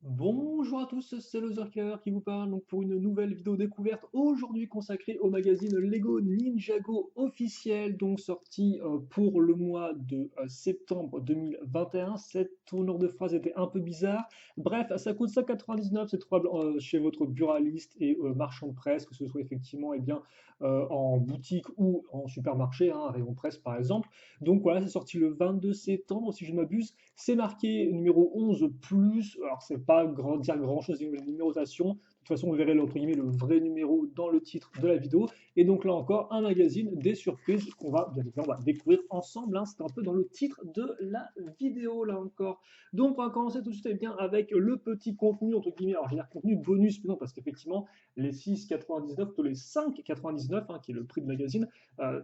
Bonjour à tous, c'est Lozerker qui vous parle donc pour une nouvelle vidéo découverte aujourd'hui consacrée au magazine Lego Ninjago officiel, donc sorti pour le mois de septembre 2021. Cette tournure de phrase était un peu bizarre. Bref, ça coûte 5,99, c'est trouvable chez votre buraliste et marchand de presse, que ce soit effectivement en boutique ou en supermarché, hein, un rayon presse par exemple. Donc voilà, c'est sorti le 22 septembre si je ne m'abuse. C'est marqué numéro 11 plus. Alors, c'est pas dire grand-chose au niveau de la numérotation. De toute façon, vous verrez entre guillemets, le vrai numéro dans le titre de la vidéo. Et donc là encore, un magazine, des surprises qu'on va bien évidemment on va découvrir ensemble, hein. C'est un peu dans le titre de la vidéo là encore. Donc on va commencer tout de suite bien, avec le petit contenu, entre guillemets. Alors je vais dire contenu bonus, mais non, parce qu'effectivement, les 6,99, plutôt les 5,99, hein, qui est le prix de magazine,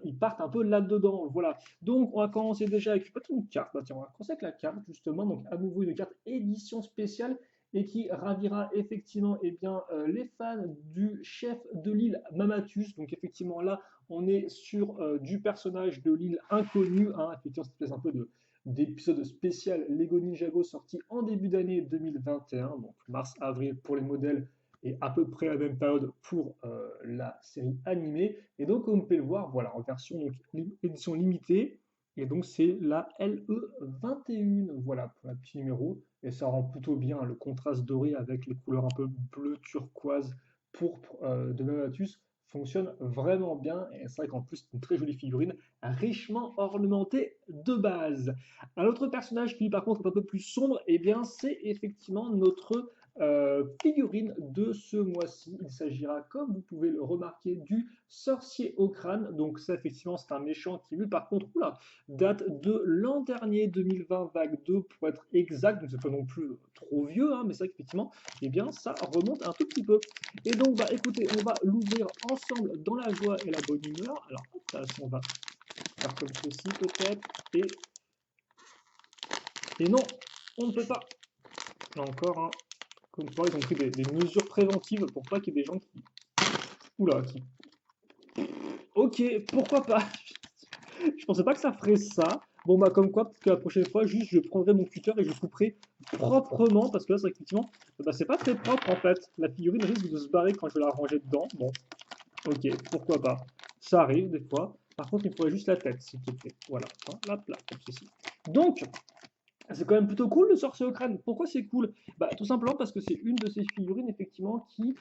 ils partent un peu là-dedans. Voilà. Donc, on va commencer déjà avec peut-être une carte. Bah, tiens, on va commencer avec la carte, justement. Donc, à nouveau, une carte édition spéciale et qui ravira effectivement les fans du chef de l'île Mamatus. Donc, effectivement, là, on est sur du personnage de l'île inconnu, hein. Effectivement, c'est une espèce un peu d'épisode spécial Lego Ninjago sorti en début d'année 2021, donc mars-avril pour les modèles et à peu près à la même période pour la série animée. Et donc, comme vous pouvez le voir, voilà, en version donc, édition limitée. Et donc, c'est la LE21, voilà, pour la petit numéro. Et ça rend plutôt bien le contraste doré avec les couleurs un peu bleu, turquoise, pourpre de Mamatus fonctionne vraiment bien. Et c'est vrai qu'en plus, c'est une très jolie figurine, richement ornementée de base. Un autre personnage qui, par contre, est un peu plus sombre, et bien, c'est effectivement notre figurine de ce mois-ci. Il s'agira, comme vous pouvez le remarquer, du sorcier au crâne. Donc ça, effectivement, c'est un méchant qui, lui, par contre, oula, date de l'an dernier, 2020, vague 2, pour être exact. Donc c'est pas non plus trop vieux, hein, mais c'est vrai qu'effectivement, eh bien, ça remonte un tout petit peu. Et donc, bah, écoutez, on va l'ouvrir ensemble dans la joie et la bonne humeur. Alors, hop, on va faire comme ceci, peut-être. Et non, on ne peut pas. Là encore, hein, comme quoi, ils ont pris des mesures préventives pour pas qu'il y ait des gens qui. Oula, qui. Ok, pourquoi pas. Je pensais pas que ça ferait ça. Bon, bah, comme quoi, peut-être que la prochaine fois, juste, je prendrai mon cutter et je couperai proprement, parce que là, c'est effectivement, bah, c'est pas très propre en fait. La figurine risque de se barrer quand je vais la ranger dedans. Bon, ok, pourquoi pas. Ça arrive des fois. Par contre, il faudrait juste la tête, s'il te plaît. Voilà, hein, là, comme ceci. Donc, c'est quand même plutôt cool le sorcier au crâne. Pourquoi c'est cool? Bah, tout simplement parce que c'est une de ces figurines effectivement qui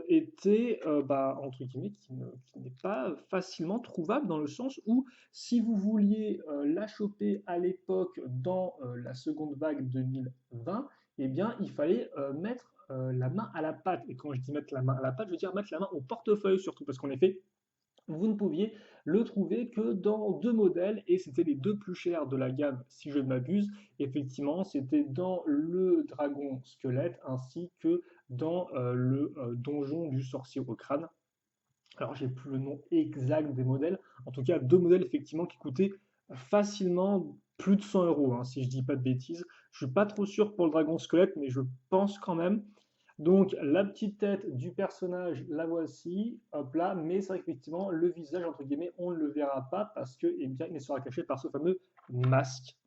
était entre guillemets qui n'est pas facilement trouvable dans le sens où si vous vouliez la choper à l'époque dans la seconde vague 2020, eh bien il fallait mettre la main à la pâte. Et quand je dis mettre la main à la pâte, je veux dire mettre la main au portefeuille surtout parce qu'en effet vous ne pouviez le trouver que dans deux modèles et c'était les deux plus chers de la gamme, si je ne m'abuse. Effectivement, c'était dans le dragon squelette ainsi que dans le donjon du sorcier au crâne. Alors, j'ai plus le nom exact des modèles. En tout cas, deux modèles effectivement qui coûtaient facilement plus de 100 euros, hein, si je dis pas de bêtises. Je suis pas trop sûr pour le dragon squelette, mais je pense quand même. Donc, la petite tête du personnage, la voici, hop là, mais c'est vrai qu'effectivement, le visage, entre guillemets, on ne le verra pas parce que, eh bien, il sera caché par ce fameux masque.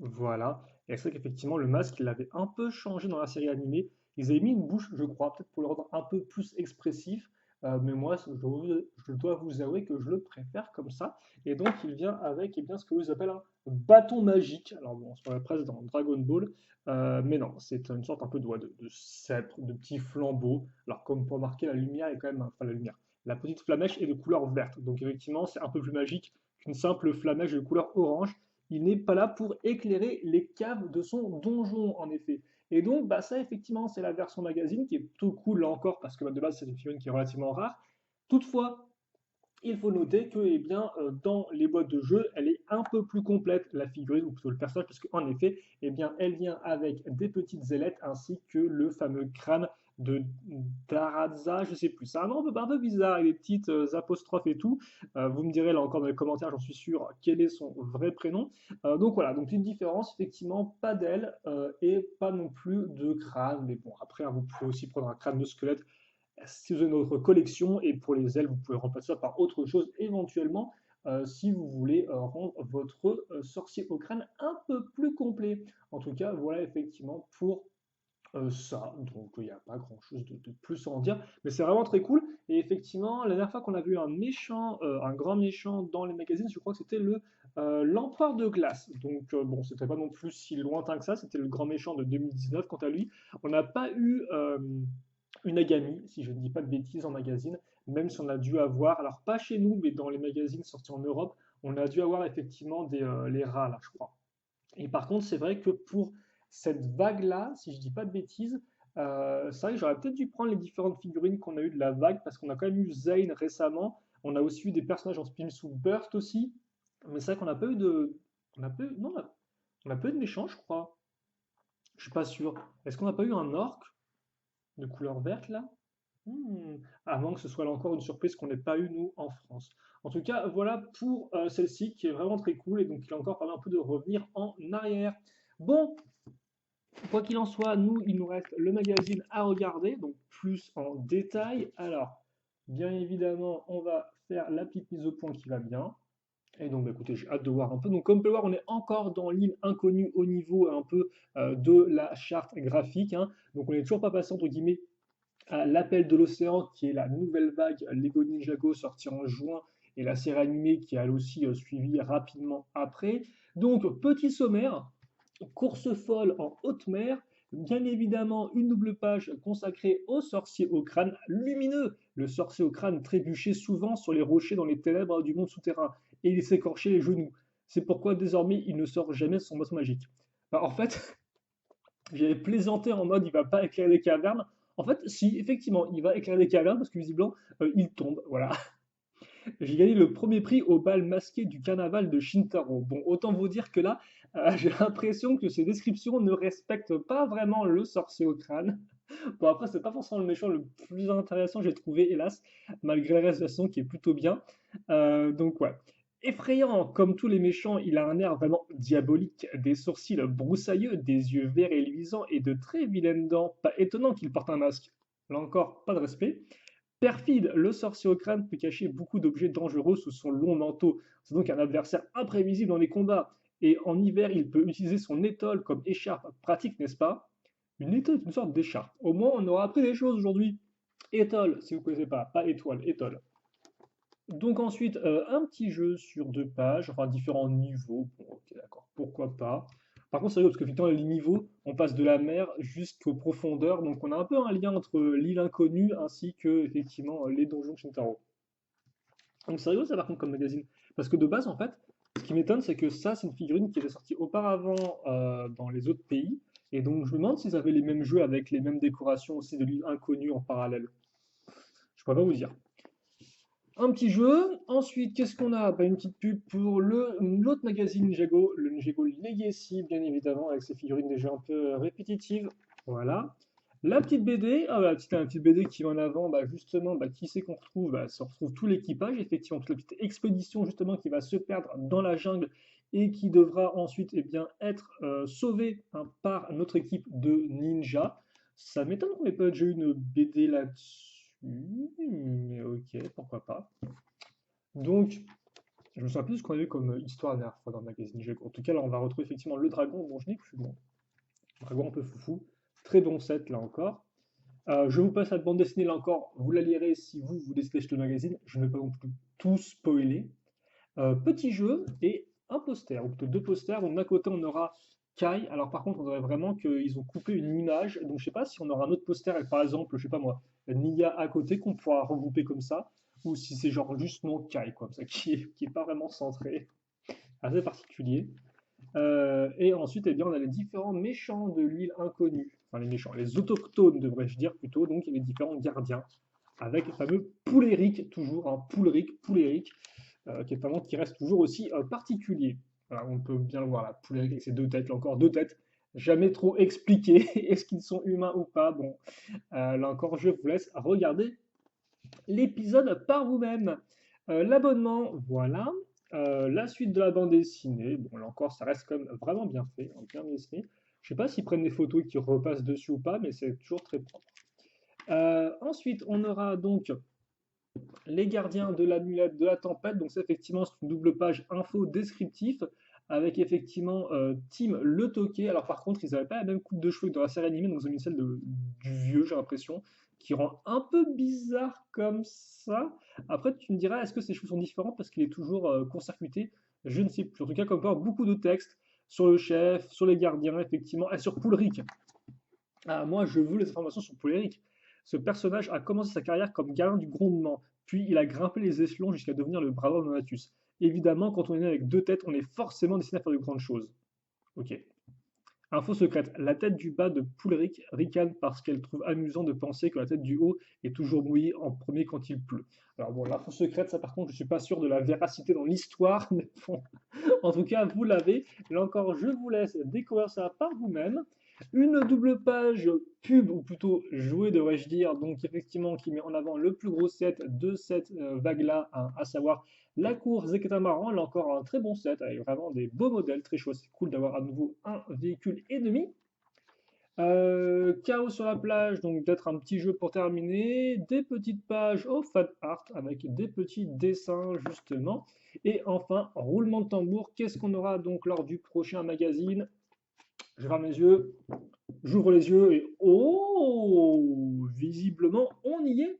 Voilà. Et c'est vrai qu'effectivement, le masque, il avait un peu changé dans la série animée. Ils avaient mis une bouche, je crois, peut-être pour le rendre un peu plus expressif. Mais moi, je dois vous avouer que je le préfère comme ça. Et donc, il vient avec ce que vous appelez un bâton magique. Alors bon, sur la presse dans Dragon Ball. Mais non, c'est une sorte un peu de sceptre, de petit flambeau. Alors, comme pour marquer, la lumière est quand même, enfin la lumière, la petite flamèche est de couleur verte. Donc effectivement, c'est un peu plus magique qu'une simple flamèche de couleur orange. Il n'est pas là pour éclairer les caves de son donjon, en effet. Et donc, bah, ça, effectivement, c'est la version magazine qui est plutôt cool là encore, parce que bah, de base, c'est une figurine qui est relativement rare. Toutefois, il faut noter que dans les boîtes de jeu, elle est un peu plus complète, la figurine, ou plutôt le personnage, parce qu'en effet, elle vient avec des petites ailettes ainsi que le fameux crâne de Daradza, je sais plus. C'est un nom un peu bizarre, et des petites apostrophes et tout. Vous me direz là encore dans les commentaires, j'en suis sûr, quel est son vrai prénom. Donc voilà, donc une différence, effectivement, pas d'aile et pas non plus de crâne. Mais bon, après, hein, vous pouvez aussi prendre un crâne de squelette si vous avez notre collection, et pour les ailes, vous pouvez remplacer ça par autre chose éventuellement, si vous voulez rendre votre sorcier au crâne un peu plus complet. En tout cas, voilà effectivement pour Ça, donc il n'y a pas grand-chose de plus à en dire, mais c'est vraiment très cool. Et effectivement, la dernière fois qu'on a vu un méchant, un grand méchant dans les magazines, je crois que c'était le l'Empereur de Glace. Donc bon, c'était pas non plus si lointain que ça, c'était le grand méchant de 2019 quant à lui. On n'a pas eu une Agami, si je ne dis pas de bêtises, en magazine, même si on a dû avoir, alors pas chez nous, mais dans les magazines sortis en Europe, on a dû avoir effectivement les rats, là, je crois. Et par contre, c'est vrai que pour cette vague-là, si je dis pas de bêtises, c'est vrai que j'aurais peut-être dû prendre les différentes figurines qu'on a eues de la vague, parce qu'on a quand même eu Zane récemment, on a aussi eu des personnages en spin sous Burst aussi, mais c'est vrai qu'on n'a pas eu de... On a pas eu... Non, on a pas eu de méchants, je crois. Je suis pas sûr. Est-ce qu'on n'a pas eu un orc de couleur verte là? Hmm, à moins que ce soit là encore une surprise qu'on n'ait pas eu nous en France. En tout cas, voilà pour celle-ci qui est vraiment très cool et donc il a encore permis un peu de revenir en arrière. Bon, quoi qu'il en soit, nous, il nous reste le magazine à regarder, donc plus en détail. Alors, bien évidemment, on va faire la petite mise au point qui va bien. Et donc, bah, écoutez, j'ai hâte de voir un peu. Donc, comme vous pouvez le voir, on est encore dans l'île inconnue au niveau un peu de la charte graphique, hein. Donc, on n'est toujours pas passé, entre guillemets, à l'appel de l'océan, qui est la nouvelle vague Lego Ninjago sortie en juin, et la série animée qui a elle aussi suivi rapidement après. Donc, petit sommaire, course folle en haute mer, bien évidemment une double page consacrée au sorcier au crâne lumineux, le sorcier au crâne trébuchait souvent sur les rochers dans les ténèbres du monde souterrain, et il s'écorchait les genoux. C'est pourquoi désormais il ne sort jamais de son boss magique. Bah, en fait, j'avais plaisanté en mode il va pas éclairer les cavernes. En fait, si, effectivement, il va éclairer les cavernes parce que visiblement, il tombe. Voilà. J'ai gagné le premier prix au bal masqué du carnaval de Shintaro. Bon, autant vous dire que là, j'ai l'impression que ces descriptions ne respectent pas vraiment le sorcier au crâne. Bon, après, c'est pas forcément le méchant le plus intéressant, j'ai trouvé, hélas, malgré le reste de la saison qui est plutôt bien. Donc, ouais. Effrayant, comme tous les méchants, il a un air vraiment diabolique, des sourcils broussailleux, des yeux verts et luisants et de très vilaines dents. Pas étonnant qu'il porte un masque. Là encore, pas de respect. Perfide, le sorcier au crâne peut cacher beaucoup d'objets dangereux sous son long manteau. C'est donc un adversaire imprévisible dans les combats. Et en hiver, il peut utiliser son étole comme écharpe pratique, n'est-ce pas? Une étole est une sorte d'écharpe. Au moins, on aura appris des choses aujourd'hui. Étole, si vous ne connaissez pas étoile, étole. Donc ensuite, un petit jeu sur 2 pages, enfin différents niveaux. Bon, ok, d'accord, pourquoi pas. Par contre, c'est rigolo parce qu'effectivement, les niveaux, on passe de la mer jusqu'aux profondeurs, donc on a un peu un lien entre l'île inconnue ainsi que effectivement les donjons de Shintaro. Donc c'est rigolo ça par contre comme magazine, parce que de base en fait, ce qui m'étonne c'est que ça c'est une figurine qui était sortie auparavant dans les autres pays, et donc je me demande s'ils avaient les mêmes jeux avec les mêmes décorations aussi de l'île inconnue en parallèle. Je pourrais pas vous dire. Un petit jeu. Ensuite, qu'est-ce qu'on a? Bah, une petite pub pour l'autre magazine Ninjago, le Ninjago Legacy, bien évidemment, avec ses figurines déjà un peu répétitives. Voilà. La petite BD, ah, bah, un petit BD qui va en avant, bah, justement, bah, qui c'est qu'on retrouve? Bah, ça retrouve tout l'équipage, effectivement, toute la petite expédition justement qui va se perdre dans la jungle et qui devra ensuite eh bien, être sauvée hein, par notre équipe de ninjas. Ça m'étonne qu'on n'ait pas déjà eu une BD là-dessus, mais ok, pourquoi pas. Donc, je me souviens plus de ce qu'on a eu comme histoire la dernière fois dans le magazine Jago. En tout cas, là, on va retrouver effectivement le dragon dont je n'ai plus le nom. Dragon un peu foufou. Très bon set, là encore. Je vous passe la bande dessinée, là encore. Vous la lirez si vous décidez d'acheter le magazine. Je ne vais pas non plus tout spoiler. Petit jeu et un poster, ou plutôt deux posters. Donc, d'un côté, on aura Kai. Alors, par contre, on dirait vraiment qu'ils ont coupé une image. Donc, je sais pas si on aura un autre poster avec, par exemple, je sais pas moi, Nia à côté qu'on pourra regrouper comme ça. Ou si c'est genre juste non Kai, quoi, ça, qui est pas vraiment centré. Assez particulier. Et ensuite, eh bien, on a les différents méchants de l'île inconnue. Enfin, les méchants, les autochtones, devrais-je dire plutôt. Donc, il y a les différents gardiens. Avec le fameux Pouleric, toujours, un Pouleric, qui est un nom qui reste toujours aussi particulier. Voilà, on peut bien le voir là, Pouleric avec ses deux têtes, là encore deux têtes. Jamais trop expliqué, est-ce qu'ils sont humains ou pas? Bon, là encore, je vous laisse regarder l'épisode par vous-même. L'abonnement, voilà. La suite de la bande dessinée, bon là encore, ça reste quand même vraiment bien fait, hein, bien dessiné. Je sais pas s'ils prennent des photos et qu'ils repassent dessus ou pas, mais c'est toujours très propre. Ensuite, on aura donc les gardiens de l'amulette de la tempête. Donc, c'est effectivement c'est une double page info descriptif avec effectivement Team Le Toqué. Alors par contre, ils n'avaient pas la même coupe de cheveux que dans la série animée, donc ils ont mis celle du vieux, j'ai l'impression, qui rend un peu bizarre comme ça. Après, tu me diras, est-ce que ces cheveux sont différents parce qu'il est toujours court-circuité? Je ne sais plus. En tout cas, comme quoi, beaucoup de textes sur le chef, sur les gardiens, effectivement, et sur Poulric. Ah, moi, je veux les informations sur Pouleric. Ce personnage a commencé sa carrière comme gardien du grondement, puis il a grimpé les échelons jusqu'à devenir le bras droit de Donatus. Évidemment, quand on est né avec deux têtes, on est forcément destiné à faire de grandes choses. Ok. Info secrète, la tête du bas de Pouleric ricane parce qu'elle trouve amusant de penser que la tête du haut est toujours mouillée en premier quand il pleut. Alors bon, l'info secrète, ça par contre, je suis pas sûr de la véracité dans l'histoire, mais bon, en tout cas, vous l'avez. Là encore, je vous laisse découvrir ça par vous-même. Une double page pub, ou plutôt jouet devrais-je dire, donc effectivement qui met en avant le plus gros set de cette vague-là, hein, à savoir la course des catamarans. Là encore un très bon set, avec vraiment des beaux modèles, très chouette. C'est cool d'avoir à nouveau un véhicule et demi. Chaos sur la plage, donc d'être un petit jeu pour terminer, des petites pages au fan art avec des petits dessins justement, et enfin roulement de tambour, qu'est-ce qu'on aura donc lors du prochain magazine? Je ferme les yeux, j'ouvre les yeux et oh, visiblement on y est.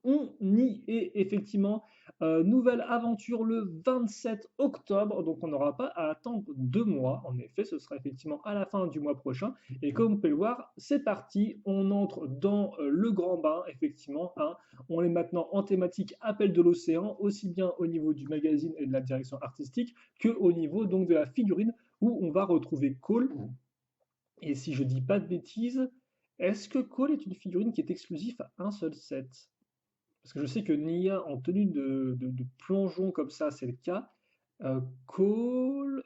On y est effectivement. Nouvelle aventure le 27 octobre, donc on n'aura pas à attendre 2 mois. En effet, ce sera effectivement à la fin du mois prochain. Et comme vous pouvez le voir, c'est parti. On entre dans le grand bain, effectivement, hein. On est maintenant en thématique appel de l'océan, aussi bien au niveau du magazine et de la direction artistique que au niveau donc de la figurine où on va retrouver Cole. Et si je dis pas de bêtises, est-ce que Cole est une figurine qui est exclusive à un seul set? Parce que je sais que Nia en tenue de plongeon comme ça, c'est le cas. Cole.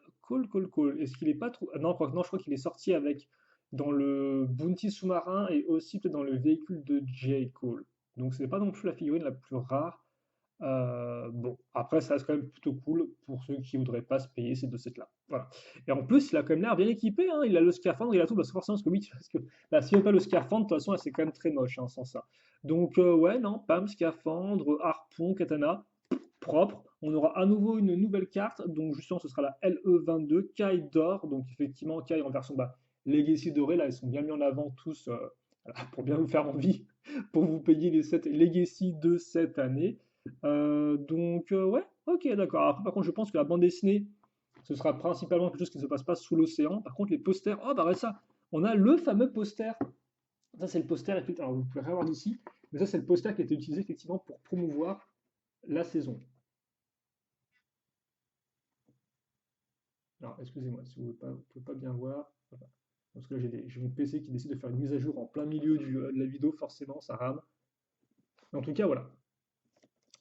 Est-ce qu'il est pas trop. Ah non, non, je crois qu'il est sorti avec dans le Bounty sous-marin et aussi peut-être dans le véhicule de J. Cole. Donc c'est pas non plus la figurine la plus rare. Bon, après ça reste quand même plutôt cool pour ceux qui voudraient pas se payer ces deux sets-là. Voilà. Et en plus, il a quand même l'air bien équipé, hein. Il a le scaphandre, il a tout, parce que forcément, parce que oui, parce que là, s'il n'y a pas le scaphandre, de toute façon, là, c'est quand même très moche, hein, sans ça. Donc, ouais, non, Pam, scaphandre, harpon, katana, propre. On aura à nouveau une nouvelle carte, donc justement, ce sera la LE22, Kai d'or, donc effectivement, Kai en version bas, Legacy doré, là, ils sont bien mis en avant tous, voilà, pour bien vous faire envie, pour vous payer les 7 Legacy de cette année. Donc, ouais, ok, d'accord. Après, par contre, je pense que la bande dessinée, ce sera principalement quelque chose qui ne se passe pas sous l'océan. Par contre, les posters, oh, bah, regarde ça, on a le fameux poster. Ça, c'est le poster, alors vous pouvez rien voir d'ici, mais ça, c'est le poster qui a été utilisé effectivement pour promouvoir la saison. Alors, excusez-moi, si vous ne pouvez pas bien voir, voilà. Parce que là, j'ai mon PC qui décide de faire une mise à jour en plein milieu de la vidéo, forcément, ça rame. Mais en tout cas, voilà.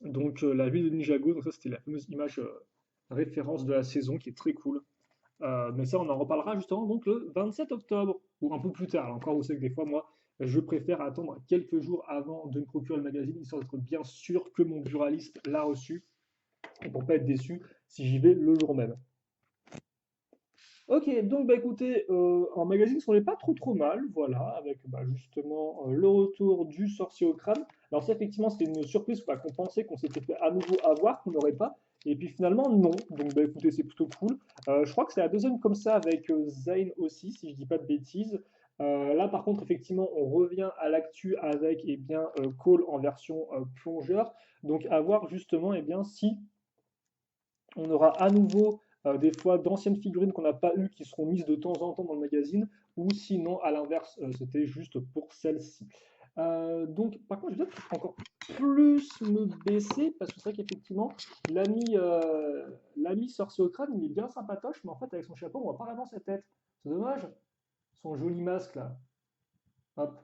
Donc, la ville de Ninjago, donc ça, c'était la fameuse image référence de la saison qui est très cool. Mais ça, on en reparlera justement donc le 27 octobre, ou un peu plus tard. Là encore, vous savez que des fois, moi, je préfère attendre quelques jours avant de me procurer le magazine, histoire d'être bien sûr que mon buraliste l'a reçu, et pour pas être déçu si j'y vais le jour même. Ok, donc bah écoutez, un magazine qui n'est pas trop mal, voilà, avec bah, justement le retour du sorcier au crâne. Alors ça effectivement c'était une surprise pas qu'on pensait qu'on s'était fait à nouveau avoir, qu'on n'aurait pas, et puis finalement non, donc bah écoutez c'est plutôt cool. Je crois que c'est la deuxième comme ça avec Zane aussi, si je dis pas de bêtises. Là par contre effectivement on revient à l'actu avec eh bien Cole en version plongeur, donc à voir justement eh bien si on aura à nouveau des fois d'anciennes figurines qu'on n'a pas eues qui seront mises de temps en temps dans le magazine, ou sinon, à l'inverse, c'était juste pour celle-ci. Donc, par contre, je vais peut-être encore plus me baisser, parce que c'est vrai qu'effectivement, l'ami sorcier au crâne, il est bien sympatoche, mais en fait, avec son chapeau, on voit pas vraiment sa tête. C'est dommage. Son joli masque, là. Hop,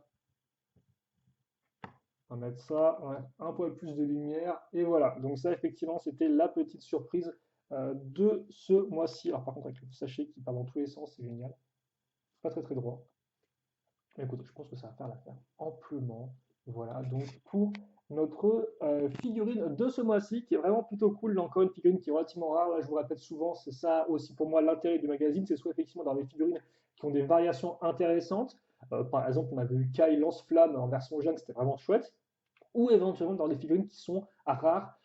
on va mettre ça, ouais, un poil plus de lumière, et voilà. Donc ça, effectivement, c'était la petite surprise de ce mois-ci. Alors par contre, avec le sachet qui part dans tous les sens, c'est génial. Pas très droit. Mais écoutez, je pense que ça va faire l'affaire amplement. Voilà, donc pour notre figurine de ce mois-ci, qui est vraiment plutôt cool. Là encore, une figurine qui est relativement rare. Là, je vous répète souvent, c'est ça aussi pour moi l'intérêt du magazine, c'est soit effectivement dans des figurines qui ont des variations intéressantes. Par exemple, on avait eu Kai Lance-Flamme en version jeune, c'était vraiment chouette ou éventuellement dans des figurines qui sont rares.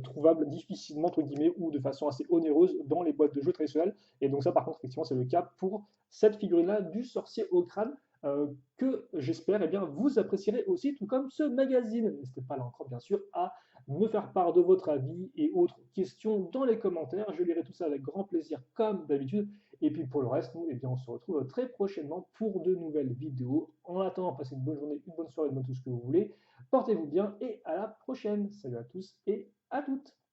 trouvable difficilement, entre guillemets, ou de façon assez onéreuse dans les boîtes de jeux traditionnelles. Et donc ça, par contre, effectivement, c'est le cas pour cette figurine-là du sorcier au crâne, que j'espère eh bien, vous apprécierez aussi, tout comme ce magazine. N'hésitez pas là encore, bien sûr, à me faire part de votre avis et autres questions dans les commentaires. Je lirai tout ça avec grand plaisir, comme d'habitude. Et puis pour le reste, nous, eh bien, on se retrouve très prochainement pour de nouvelles vidéos. En attendant, passez une bonne journée, une bonne soirée, une bonne tout ce que vous voulez. Portez-vous bien et à la prochaine. Salut à tous et à toutes.